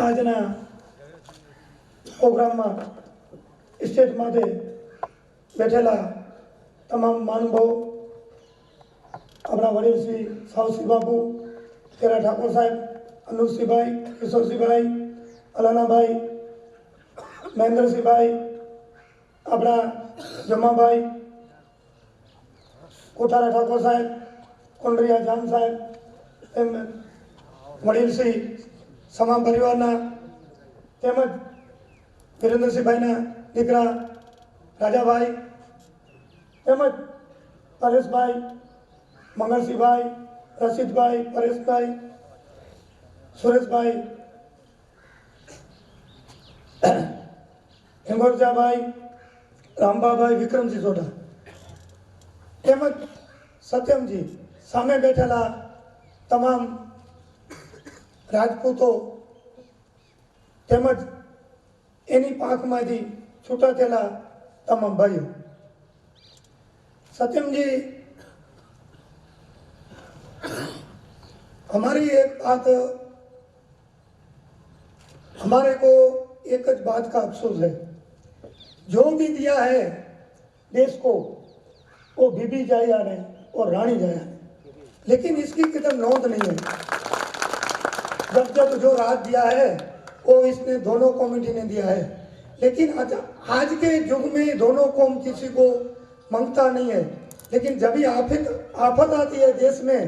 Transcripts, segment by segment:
આજના પ્રોગ્રામમાં સ્ટેજ માટે બેઠેલા તમામ મહાનુભાવો, આપણા વડીલ શ્રી સાવસિંહ બાપુ, તેરા ઠાકોર સાહેબ, અનુજસિંહભાઈ, કિશોરસિંહભાઈ, અલાનાભાઈ, મહેન્દ્રસિંહભાઈ, આપણા જમાભાઈ, કોઠારા ઠાકોર સાહેબ, કોંડરિયા જાન સાહેબ, એમ વડીલ શ્રી સમા પરિવારના તેમજ વિરેન્દ્રસિંહભાઈના દીકરા રાજાભાઈ, તેમજ પરેશભાઈ, મંગળસિંહભાઈ, રશીદભાઈ, પરેશભાઈ, સુરેશભાઈ, હિંગોરજાભાઈ, રામબાભાઈ, વિક્રમજી સોઢા, તેમજ સત્યમજી, સામે બેઠેલા તમામ રાજપૂતો તેમજ એની પાંખમાંથી છૂટા થયેલા તમામ ભાઈઓ। सत्यम जी, हमारी एक बात, हमारे को एक बात का अफसोस है, जो भी दिया है देश को वो बीबी जाया ने और रानी जाया ने, लेकिन इसकी किधर नोंद नहीं है। जब जब जो राज दिया है वो इसने दोनों कमेटी ने दिया है, लेकिन आज के युग में दोनों कौम किसी को मांगता नहीं है, लेकिन जब भी आफत आती है देश में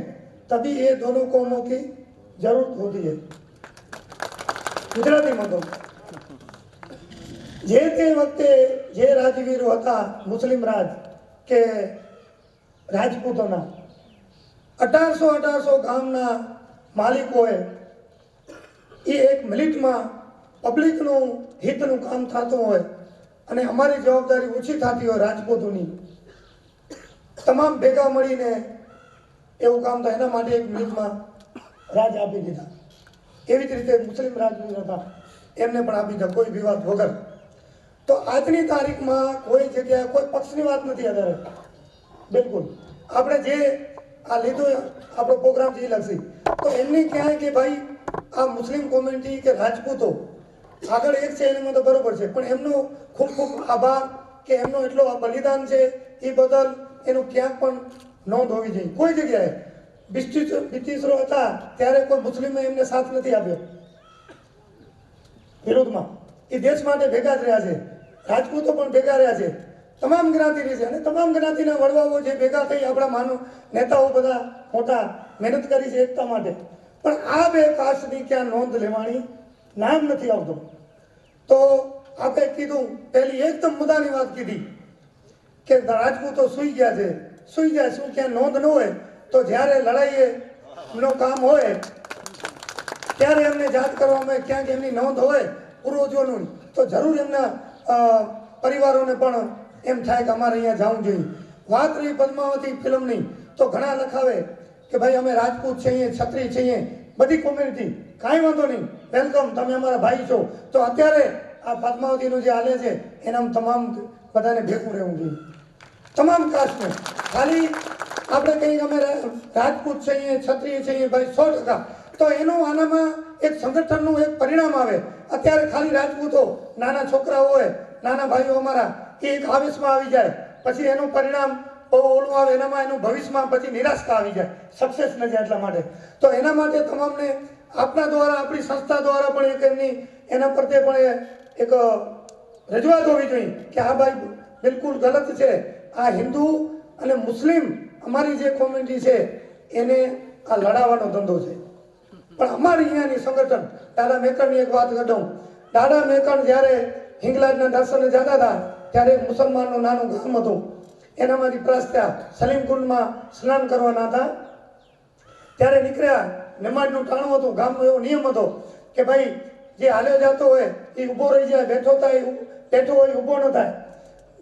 तभी ये दोनों कौमों की जरूरत होती है। गुजराती में तो जे ते वक्ते जे राजवीरो हता मुस्लिम राज के राजपूतोना 1800 गामना मालिकोए ये एक मिनिट में पब्लिक नु हित नु काम थातुं होय अने अमारी जवाबदारी ओછી थाती होय राजपूतोनी तमाम भेगा मळीने एवुं काम थाय एना माटे एक मिनिटमां राज आपी दीधा। एवी ज रीते मुस्लिम राजवीर हता एमने पण आपी दीधा कोई विवाद वगर। तो आजनी तारीखमां कोई जग्याए कोई पक्षनी वात नथी आधारे बिल्कुल आपणे जे आ लीधो आपणो प्रोग्राम जे लक्षी तो एमनी कहें कि भाई आ मुस्लिम कम्युनिटी के राजपूतो आगळ एक छे एनामां तो बरोबर छे पण एमनो खूब खूब आभार के एमनो एटलो बलिदान छे ए बदल एनु क्यांक पण नोंध होवी जोईए। कोई जग्याए ब्रिटिशरो हता त्यारे कोई मुस्लिमे एમને साथ નથી આપ્યો વિરોધમાં એ દેશ માટે ભેગા જ રહ્યા છે, રાજપૂતો પણ ભેગા રહ્યા છે, તમામ જ્ઞાતિ રહી છે અને તમામ જ્ઞાતિના વડવાઓ જે ભેગા થઈ આપણા માનો નેતાઓ બધા મોટા મહેનત કરી છે એકતા માટે, પણ આ બે કાસ્ટની ક્યાં નોંધ લેવાની નામ નથી આવતું। તો આપણે કીધું પહેલી એકદમ મુદ્દાની વાત કીધી કે રાજપૂતો સુઈ ગયા છે, સુઈ જાય શું ક્યાં નોંધ ન હોય તો જ્યારે લડાઈનો કામ હોય ત્યારે એમને જાત કરવામાં ક્યાંક એમની નોંધ હોય પૂર્વજોનું તો જરૂર એમના પરિવારોને પણ એમ થાય કે અમારે અહીંયા જવું જોઈએ। વાત રહી પદ્માવતી ફિલ્મની તો ઘણા લખાવે કે ભાઈ અમે રાજપૂત છીએ, છત્રી છીએ, બધી કોમ્યુનિટી, કાંઈ વાંધો નહીં, વેલકમ, તમે અમારા ભાઈ છો। તો અત્યારે આ પદ્માવતીનું જે હાલે છે એનામાં તમામ બધાને ભેગું રહેવું જોઈએ, તમામ કાસ્ટને। ખાલી આપણે કહીએ અમે રાજપૂત છીએ, છત્રીય છીએ ભાઈ 100%, તો એનું આનામાં એક સંગઠનનું એક પરિણામ આવે। અત્યારે ખાલી રાજપૂતો નાના છોકરાઓ હોય, નાના ભાઈઓ અમારા એ એક આવેશમાં આવી જાય, પછી એનું પરિણામ ઓલું આવે, એનામાં એનું ભવિષ્યમાં પછી નિરાશા આવી જાય, સક્સેસ ન જાય। એટલા માટે તો એના માટે તમામને આપણા દ્વારા, આપણી સંસ્થા દ્વારા પણ એક એમની એના પ્રત્યે પણ એક રજૂઆત હોવી જોઈએ કે આ ભાઈ બિલકુલ ગલત છે, આ હિન્દુ અને મુસ્લિમ અમારી જે કોમ્યુનિટી છે એને આ લડાવવાનો ધંધો છે। પણ અમારી અહીંયાની સંગઠન દાદા મેકણની એક વાત કરું, દાદા મેકણ જ્યારે હિંગલાજના દર્શને જતા હતા ત્યારે એક મુસલમાનનું નાનું ગામ હતું, એનામાંથી પ્રસ્થા સલીમકુંડમાં સ્નાન કરવાના હતા ત્યારે નીકળ્યા, નમાજનું ટાણું હતું, ગામનો એવો નિયમ હતો કે ભાઈ જે હાલ્યો જતો હોય એ ઊભો રહી જાય, બેઠો હોય ઊભો ન થાય,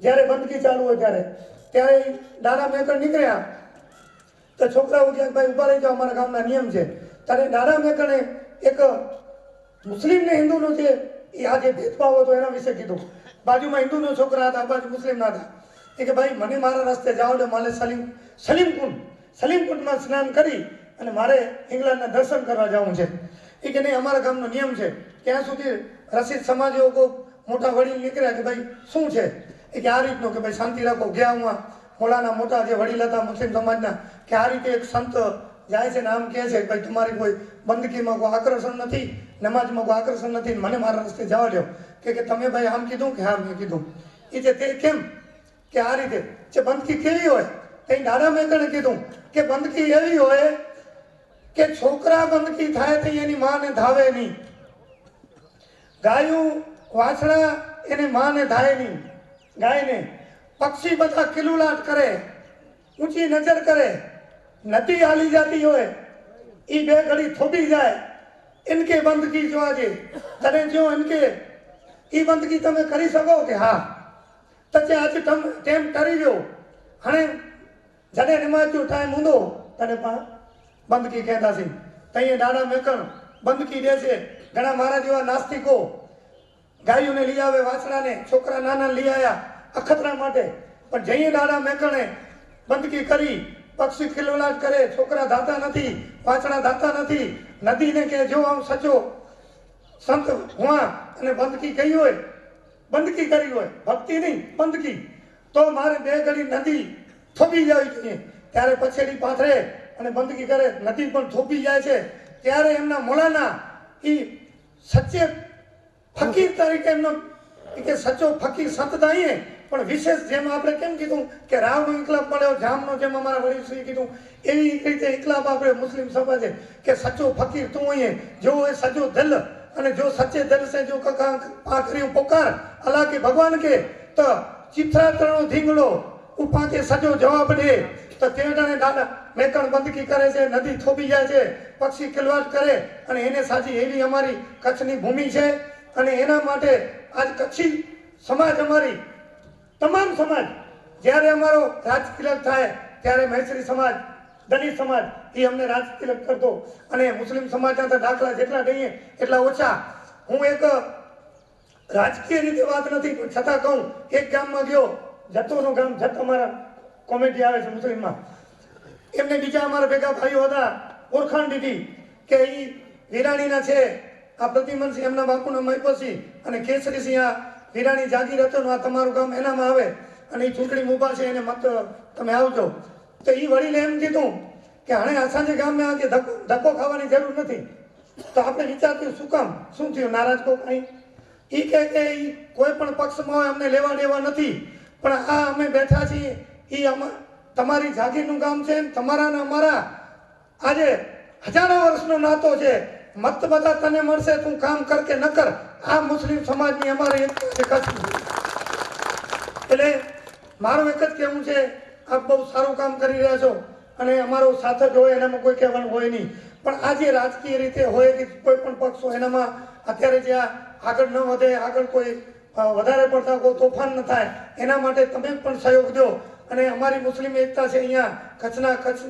જ્યારે બંદગી ચાલુ હોય ત્યારે દાદા મેકણ નીકળ્યા તો છોકરાઓ ક્યાંક ભાઈ ઊભા રહી જાઓ, અમારા ગામના નિયમ છે। ત્યારે દાદા મેકણે એક મુસ્લિમ ને હિન્દુનો જે આ જે ભેદભાવ હતો એના વિશે કીધું। બાજુમાં હિન્દુના છોકરા હતા, બાજુ મુસ્લિમના હતા, કે ભાઈ મને મારા રસ્તે જાઓ એટલે મારે સલીમકુંડમાં સ્નાન કરી અને મારે હિંગલાજના દર્શન કરવા જવું છે। એ કે નહીં, અમારા ગામનો નિયમ છે ત્યાં સુધી રસીદ સમાજો કોઈ મોટા વડીલ નીકળ્યા કે ભાઈ શું છે, એ કે આ રીતનું કે ભાઈ શાંતિ રાખો. ગયા હું મોલાના મોટા જે વડીલ હતા મુસ્લિમ સમાજના, કે આ રીતે એક સંત જાય છે ને આમ કહે છે ભાઈ તમારી કોઈ બંદગીમાં કોઈ આકર્ષણ નથી, નમાજમાં કોઈ આકર્ષણ નથી, મને મારા રસ્તે જવા દો. કે તમે ભાઈ આમ કીધું કે હા મેં કીધું. એ જે તે કેમ કે આ રીતે જે બંદગી કેવી હોય, તે દાદા મેકણે કીધું કે બંદગી એવી હોય કે છોકરા બંદગી થાય તો એની માને ધાવે નહીં, ગાયું વાછડા એની માને ધાય નહીં, ગાયને પક્ષી બધા કિલુલાટ કરે, ઊંચી નજર કરે, નદી હાલી જતી હોય એ બે ઘડી થોભી જાય, ઇનકે બંદગી જોવાજે તને જો ઇનકે એ બંદગી તમે કરી શકો કે હા તચે આજે ટેમ કરી ગયો હણે જડે નમાજો ટાઈમ ઊંધો તને બંદગી કહેતા છે. તઈએ દાડા મેકણ બંદગી દે છે. ઘણા મારા જેવા નાસ્તિકો ગાયોને લઈ આવે, વાછડાને છોકરા નાના લઈ આવ્યા અખતરા માટે, પણ જઈએ દાડા મેકણે બંદગી કરી, પક્ષી ખિલવલાટ કરે, છોકરા ધાતા નથી, વાછડા ધાતા નથી, નદીને કે જો આમ સચો સંત હુઆ અને બંદગી કહી હોય, બંદગી કરી હોય, ભક્તિ નહીં બંદગી, તો મારે બે ઘડી નદી થોભી જવી જોઈએ. ત્યારે પછેડી પાથરે અને બંદગી કરે, નદી પણ થોભી જાય છે. ત્યારે એમના મોલાના એ સચ્ચે ફકીર તરીકે એમનો કે સચો ફકીર સંત થઈએ, પણ વિશેષ જેમ આપણે કેમ કીધું કે રાવનો ઇકલાબ પડ્યો જામનો, જેમ અમારા વડીલશ્રીએ કીધું એવી રીતે ઇકલાબ આપણે મુસ્લિમ સમાજે કે સચો ફકીર તું અહીં જો એ સજો દિલ અને જો સચ્ચે દિલ से जो आखिरी पुकार अल्लाह के भगवान के तो चित्रा तरणो धींगड़ो उपा के सजो जवाब दे. તો તેડાને દાદા મેકણ બંદગી કરે છે, નદી થોભી જાય છે, પક્ષી કિલવાટ કરે, અને એને સાચી એવી અમારી કચ્છની ભૂમિ છે. અને એના માટે આજ કચ્છી સમાજ, અમારી તમામ સમાજ, જ્યારે અમારો રાજ તિલક થાય ત્યારે મહેશ્રી સમાજ, દલિત સમાજ એ અમને રાજ તિલક કરતો, અને મુસ્લિમ સમાજના તો દાખલા જેટલા દઈએ એટલા ઓછા. હું એક રાજકીય રીતે વાત નથી પણ છતાં કહું, એક ગામમાં ગયો, જતોનું ગામ, જત અમારા કોમેડી આવે છે મુસ્લિમમાં, એમને બીજા અમારા ભેગા ભાઈઓ હતા, ઓળખાણ દીધી કે એ વિરાણીના છે, આ પ્રતિમનસિંહ એમના બાપુના મહિપતસિંહ અને કેસરીસિંહ આ વિરાણી જાગીર હતો, આ તમારું ગામ એનામાં આવે અને એ ચૂંટણી મુભા છે, એને મત તમે આવજો. તો એ વડીલે એમ કીધું કે હણે અસાંજે ગામમાં આજે ધક્કો ખાવાની જરૂર નથી. તો આપણે વિચારતું શું કામ, શું થયું, નારાજ કો કઈ? એ કહે કે કોઈ પણ પક્ષમાં હોય અમને લેવા દેવા નથી, પણ આ અમે બેઠા છીએ એ તમારી જાગીરનું ગામ છે, તમારા ને અમારા આજે હજારો વર્ષનો નાતો છે, મત બધા તને મળશે, તું કામ કર કે ન કર, આ મુસ્લિમ સમાજની અમારે એક એટલે મારું એક જ કહેવું છે, આપ બહુ સારું કામ કરી રહ્યા છો અને અમારો સાથ જ હોય, એનામાં કોઈ કહેવાનું હોય નહીં. પણ આજે રાજકીય રીતે હોય કે કોઈ પણ પક્ષ હોય, એનામાં અત્યારે જે આગળ ન વધે, આગળ કોઈ વધારે પડતા કોઈ તોફાન ન થાય, એના માટે તમે પણ સહયોગ દો. અને અમારી મુસ્લિમ એકતા છે અહીંયા કચ્છ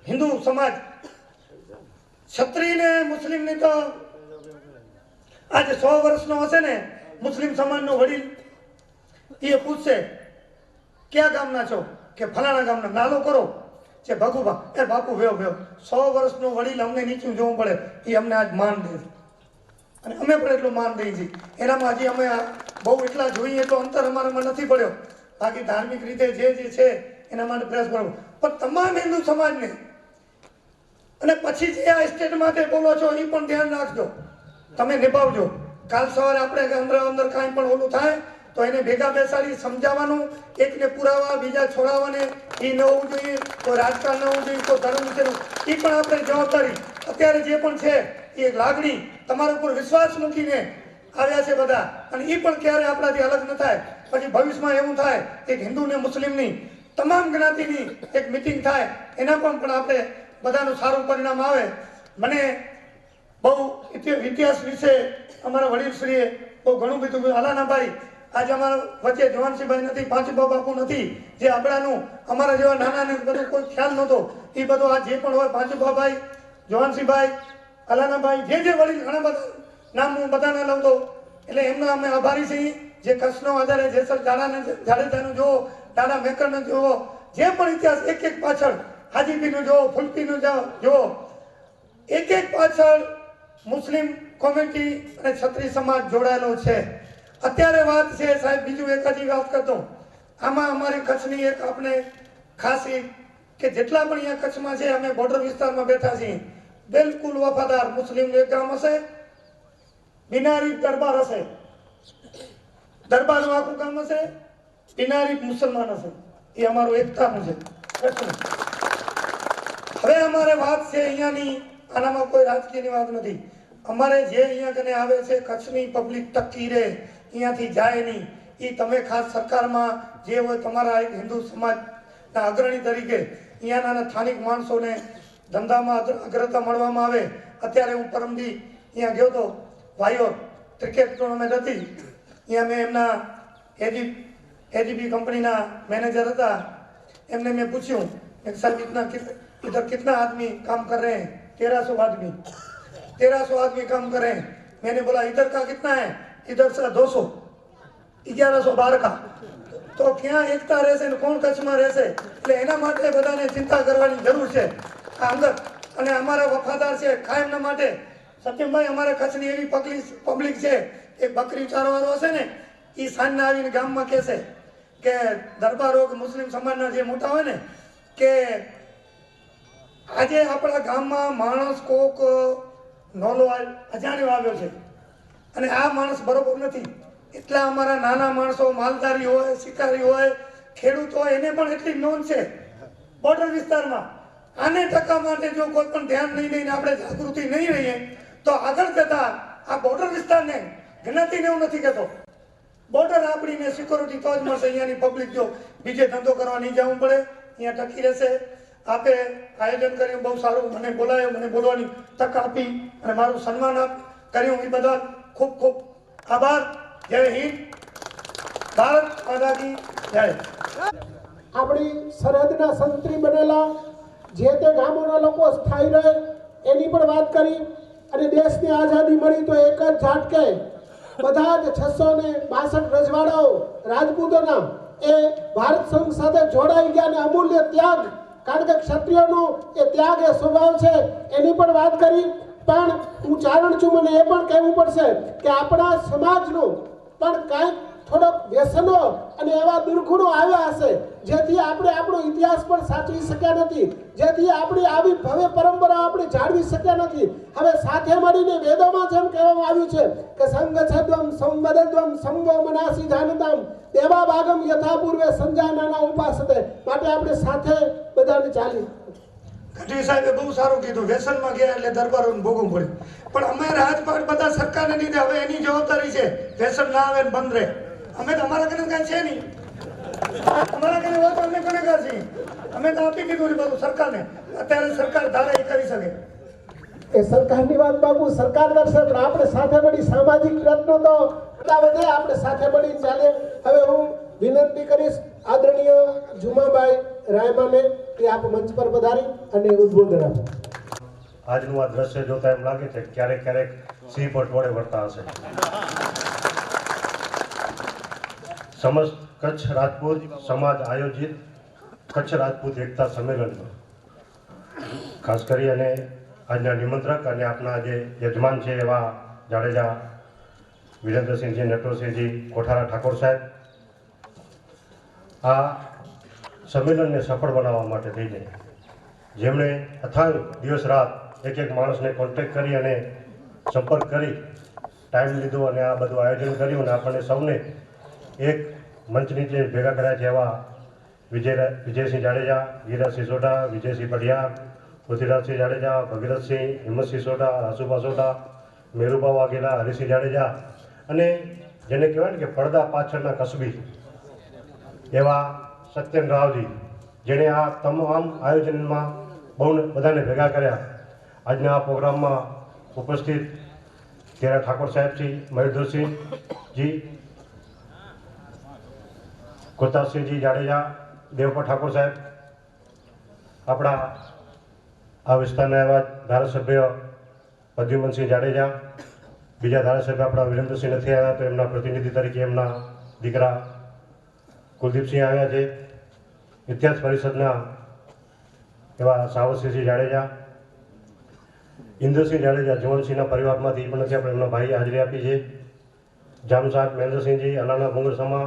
હિન્દુ સમાજ, ક્ષત્રિય ને મુસ્લિમની તો આજે 100 વર્ષનો હશે ને મુસ્લિમ સમાજનો વડીલ, એ પૂછશે ક્યાં ગામના છો, કે ફલાણા ગામના, નાલો કરો છે ભગુભા, એ બાપુ વેવ 100 વર્ષનો વડીલ અમને નીચું જોવું પડે, એ અમને આજ માન દે છે અને અમે પણ એટલું માન દઈએ છીએ. એનામાં હજી અમે બહુ એટલા જોઈએ તો અંતર અમારામાં નથી પડ્યો, બાકી ધાર્મિક રીતે જે છે એના માટે પ્રયાસ કરવો. પણ તમામ હિન્દુ સમાજને, અને પછી જે આ સ્ટેટ માટે બોલો છો એ પણ ધ્યાન રાખજો, તમે નિભાવજો. કાલ સવારે આપણે અંદર કાંઈ પણ ઓલું થાય તો એને ભેગા બેસાડી સમજાવવાનું, એકને પુરાવા, બીજા છોડાવવાને એ ન હોવું જોઈએ, કોઈ રાજકારણ ન હોવું જોઈએ, કોઈ ધર્મ વિશેનું, એ પણ આપણે જવાબદારી અત્યારે જે પણ છે એ લાગણી તમારા ઉપર વિશ્વાસ મૂકીને આવ્યા છે બધા, અને એ પણ ક્યારે આપણાથી અલગ ન થાય. પછી ભવિષ્યમાં એવું થાય એક હિન્દુ ને મુસ્લિમની તમામ જ્ઞાતિની એક મિટિંગ થાય, એના પણ આપણે બધાનું સારું પરિણામ આવે. મને બહુ ઇતિહાસ વિશે અમારા વડીલશ્રીએ બહુ ઘણું કીધું. અલાનાભાઈ આજે અમારા વચ્ચે જવાનસિંહભાઈ નથી, પાંચબા બાપુ નથી, જે આપણાનું અમારા જેવા નાનાને બધું કોઈ ખ્યાલ નહોતો, એ બધું આ જે પણ હોય, પાંચબાભાઈ, જવાનસિંહભાઈ, અલાનાભાઈ, જે વડીલ ઘણા બધા નામ હું બધાને લઉં તો, એટલે એમના અમે આભારી છીએ. જે કચ્છનો આધારે જેસર જાડેજાનું જુઓ, દાદા મેકરને જુઓ, જે પણ ઇતિહાસ એક પાછળ, હાજીપીનું જુઓ, ફૂલપીનું જુઓ, એક પાછળ મુસ્લિમ કોમ્યુનિટી અને ક્ષત્રિય સમાજ જોડાયેલો છે. અત્યારે વાત છે સાહેબ, બીજું એક હજી વાત કરતો, આમાં અમારી કચ્છની એક આપણે ખાસી કે જેટલા પણ અહીંયા કચ્છમાં છે, અમે બોર્ડર વિસ્તારમાં બેઠા છીએ, બિલકુલ વફાદાર મુસ્લિમ એક ગામ હશે, બિનારી દરબાર હશે, દરબારનું આખું ગામ હશે, બિનારી મુસલમાન હશે. એ અમારું એકતાનું છે. હવે અમારે વાત છે અહીંયાની, આનામાં કોઈ રાજકીયની વાત નથી. અમારે જે અહીંયા કને આવે છે, કચ્છની પબ્લિક ટકી રહે, અહીંયાથી જાય નહીં. એ તમે ખાસ સરકારમાં જે હોય તમારા એક હિન્દુ સમાજના અગ્રણી તરીકે અહીંયાના સ્થાનિક માણસોને ધંધામાં અગ્રતા મળવામાં આવે. અત્યારે હું પરમદી અહીંયા ગયો હતો, ભાઈઓ ક્રિકેટ ટુર્નામેન્ટ હતી, અહીંયા મેં એમના एजीबी कंपनी ना मैनेजर था, एमने मैं पूछूं साहब इधर कितना आदमी काम कर रहे हैं? 1300 आदमी 1300 आदमी काम कर रहे हैं. मैंने बोला इधर का कितना है? इधर से 200 1112 का. तो क्या एकता રહેશે ને કોણ કચ્છમાં રહેશે? એટલે એના માટે બધાને ચિંતા કરવાની જરૂર છે. આ અંદર અને અમારા વફાદાર છે કાયમના માટે સત્યમભાઈ, અમારા કચ્છની એવી પબ્લિક છે, એક બકરી ચારવાળો હશે ને, એ સાંજના આવીને ગામમાં કહેશે કે દરબારો કે મુસ્લિમ સમાજના જે મોટા હોય ને કે આજે આપણા ગામમાં માણસ કોક નોલો અજાણ્યો આવ્યો છે અને આ માણસ બરોબર નથી. એટલા અમારા નાના માણસો, માલધારી હોય, શિકારી હોય, ખેડૂત હોય, એને પણ એટલી નોંધ છે બોર્ડર વિસ્તારમાં. આને ટકા માટે જો કોઈ પણ ધ્યાન નહીં દઈને આપણે જાગૃતિ નહીં રહીએ તો આગળ જતા આ બોર્ડર વિસ્તારને જ્ઞાતિને હું નથી કહેતો, બોર્ડર આપણીને સિક્યોરિટી તો જ મળશે. અહીંયાની પબ્લિક જો બીજે ધંધો કરવા નહીં જવું પડે, અહીંયા ટકી રહેશે. આપે આયોજન કર્યું બહુ સારું, મને બોલાયો, મને બોલવાની તક આપી અને મારું સન્માન કર્યું, એ બદલ ખૂબ ખૂબ આભાર. જય હિન્દ, ભારત માતા કી જય. આપણી સરહદના સંત્રી બનેલા જે તે ગામોના લોકો સ્થાયી રહે એની પણ વાત કરી. અને દેશની આઝાદી મળી તો એક જ ઝાટકે બધા જ 662 રજવાડાઓ રાજપૂતોના એ ભારત સંઘ સાથે જોડાઈ ગયા અને અમૂલ્ય ત્યાગ, કારણ કે ક્ષત્રિયોનો એ ત્યાગ એ સ્વભાવ છે, એની પણ વાત કરી. પણ હું ચારણ છું, મને એ પણ કહેવું પડશે કે આપણા સમાજનું પણ કાંઈક થોડોક વ્યસનો અને એવા દુર્ગુણો આવ્યા હશે જેથી આપણે આપણો ઇતિહાસ પણ સાચવી શક્યા નથી, જેથી આપણી આવી ભવ્ય પરંપરા આપણે જાળવી શક્યા નથી. હવે સાથે મળીને વેદોમાં જેમ કહેવામાં આવ્યું છે કે સંગછદ્વમ સંવદદ્વમ સંવો મનાસી જાનતામ દેવા ભાગમ યથા પૂર્વે સંજાનાના ઉપાસતે. માટે આપણે સાથે બધાને ચાલી. ગઢવી સાહેબે બહુ સારું કીધું, વ્યસનમાં ગયા એટલે દરબારોને ભોગવવું પડે. પણ અમે રાજપાટ બધા સરકારને લીધે હવે એની જવાબદારી છે વ્યસન ના આવે ને બંધ રહે. અમે તો અમારા કને કાંઈ છે નહીં, અમારા કને હોય તો અમે ગુનેગાર છીએ. અમે તો આપી દીધું ને બધું સરકારને. અત્યારે સરકાર ધારે એ કરી શકે. એ સરકારની વાત બાબુ સરકાર કરશે, પણ આપણે સાથે મળી સામાજિક પ્રયત્નો તો વધે, આપણે સાથે મળી ચાલે. હવે હું વિનંતી કરીશ આદરણીય જુમાભાઈ રાયમાને કે આપ મંચ પર પધારી અને ઉદ્બોધન આપો. આજનું આ દ્રશ્ય જોતા એમ લાગે છે ક્યારેક ક્યારેક સિંહ પર ટોળે વળતા હશે. સમસ્ત કચ્છ રાજપૂત સમાજ આયોજિત કચ્છ રાજપૂત એકતા સંમેલનમાં ખાસ કરી અને આજના નિમંત્રક અને આપના જે યજમાન છે એવા જાડેજા વિરેન્દ્રસિંહજી, નટવરસિંહજી, કોઠારા ઠાકોર સાહેબ, આ સંમેલનને સફળ બનાવવા માટે થઈને જેમણે અથાગ દિવસ રાત એક એક માણસને કોન્ટેક્ટ કરી અને સંપર્ક કરી ટાઈમ લીધો અને આ બધું આયોજન કર્યું અને આપણને સૌને એક મંચ નીચે ભેગા કર્યા છે એવા વિજયસિંહ જાડેજા, ગિરિરાજ સિસોટા, વિજયસિંહ પઢિયાર, પૃથ્વીરાજસિંહ જાડેજા, ભગીરથસિંહ, હિંમતસિંહ સોઢા, રાસુભા સોઢા, મેરુબા વાઘેલા, હરિસિંહ જાડેજા અને જેને કહેવાય ને કે પડદા પાછળના કસબી એવા સત્યન રાવજી, જેણે આ તમામ આયોજનમાં બહુ બધાને ભેગા કર્યા. આજના આ પ્રોગ્રામમાં ઉપસ્થિત તેરા ઠાકોર સાહેબજી, મયુરધરસિંહજી, કુરતાસિંહજી જાડેજા, દેવપા ઠાકોર સાહેબ, આપણા આ વિસ્તારના એવા ધારાસભ્ય પ્રદ્યુમનસિંહ જાડેજા, બીજા ધારાસભ્ય આપણા વિરેન્દ્રસિંહ નથી આવ્યા તો એમના પ્રતિનિધિ તરીકે એમના દીકરા કુલદીપસિંહ આવ્યા છે. ઇતિહાસ પરિષદના એવા સાવરસિંહજી જાડેજા, ઇન્દ્રસિંહ જાડેજા જુવનસિંહના પરિવારમાંથી પણ નથી, આપણે એમના ભાઈ હાજરી આપી છે. જામસાદ મહેન્દ્રસિંહજી, અલાના ભુંગર સમા,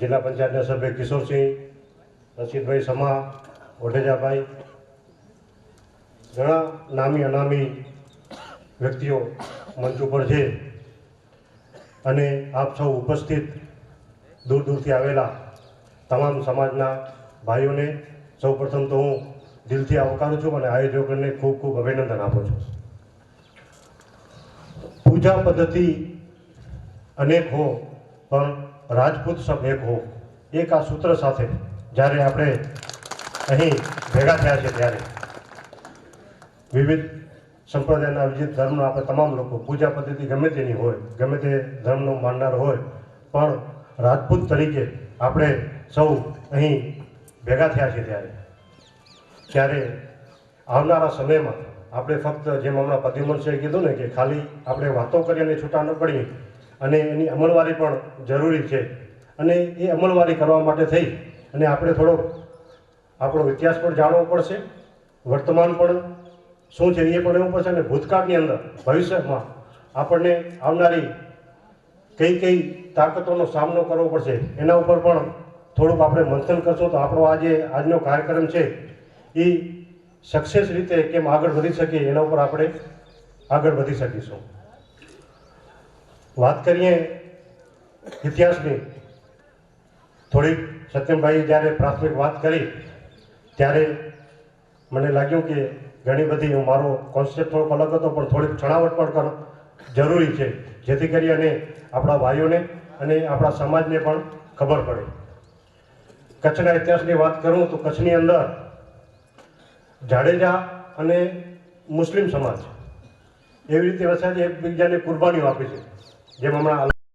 જિલ્લા પંચાયતના સભ્ય કિશોરસિંહ, રશીદભાઈ સમા, ઓઢેજાભાઈ, ઘણા નામી અનામી વ્યક્તિઓ મંચ ઉપર છે. અને આપ સૌ ઉપસ્થિત દૂર દૂરથી આવેલા તમામ સમાજના ભાઈઓને સૌપ્રથમ તો હું દિલથી આવકારું છું અને આયોજકોને ખૂબ ખૂબ અભિનંદન આપું છું. પૂજા પદ્ધતિ અનેક હો પણ રાજપૂત સબ એક હો, એક આ સૂત્ર સાથે જ્યારે આપણે અહીં ભેગા થયા છે ત્યારે વિવિધ સંપ્રદાયના વિવિધ ધર્મના આપણે તમામ લોકો, પૂજા પદ્ધતિ ગમે તેની હોય, ગમે તે ધર્મનો માનનાર હોય, પણ રાજપૂત તરીકે આપણે સૌ અહીં ભેગા થયા છે ત્યારે આવનારા સમયમાં આપણે ફક્ત જેમ હમણાં પ્રદ્યુમનસિંહે કીધું ને કે ખાલી આપણે વાતો કરીને છૂટા ન પડીએ અને એની અમલવારી પણ જરૂરી છે. અને એ અમલવારી કરવા માટે થઈ અને આપણે થોડોક આપણો ઇતિહાસ પણ જાણવો પડશે, વર્તમાન પણ શું છે એ પણ એવું પડશે, અને ભૂતકાળની અંદર ભવિષ્યમાં આપણને આવનારી કઈ કઈ તાકાતોનો સામનો કરવો પડશે એના ઉપર પણ થોડુંક આપણે મંથન કરશું તો આપણો આજનો કાર્યક્રમ છે એ સક્સેસ રીતે કેમ આગળ વધી શકીએ એના ઉપર આપણે આગળ વધી શકીશું. વાત કરીએ ઇતિહાસની, થોડીક સત્યમભાઈએ જ્યારે પ્રાથમિક વાત કરી ત્યારે મને લાગ્યું કે ઘણી બધી મારો કોન્સેપ્ટ થોડોક અલગ હતો, પણ થોડીક છણાવટ પણ જરૂરી છે જેથી કરી અને આપણા ભાઈઓને અને આપણા સમાજને પણ ખબર પડે. કચ્છના ઇતિહાસની વાત કરું તો કચ્છની અંદર જાડેજા અને મુસ્લિમ સમાજ એવી રીતે વસાય એકબીજાને કુરબાનીઓ આપી છે. જેમ હમણાં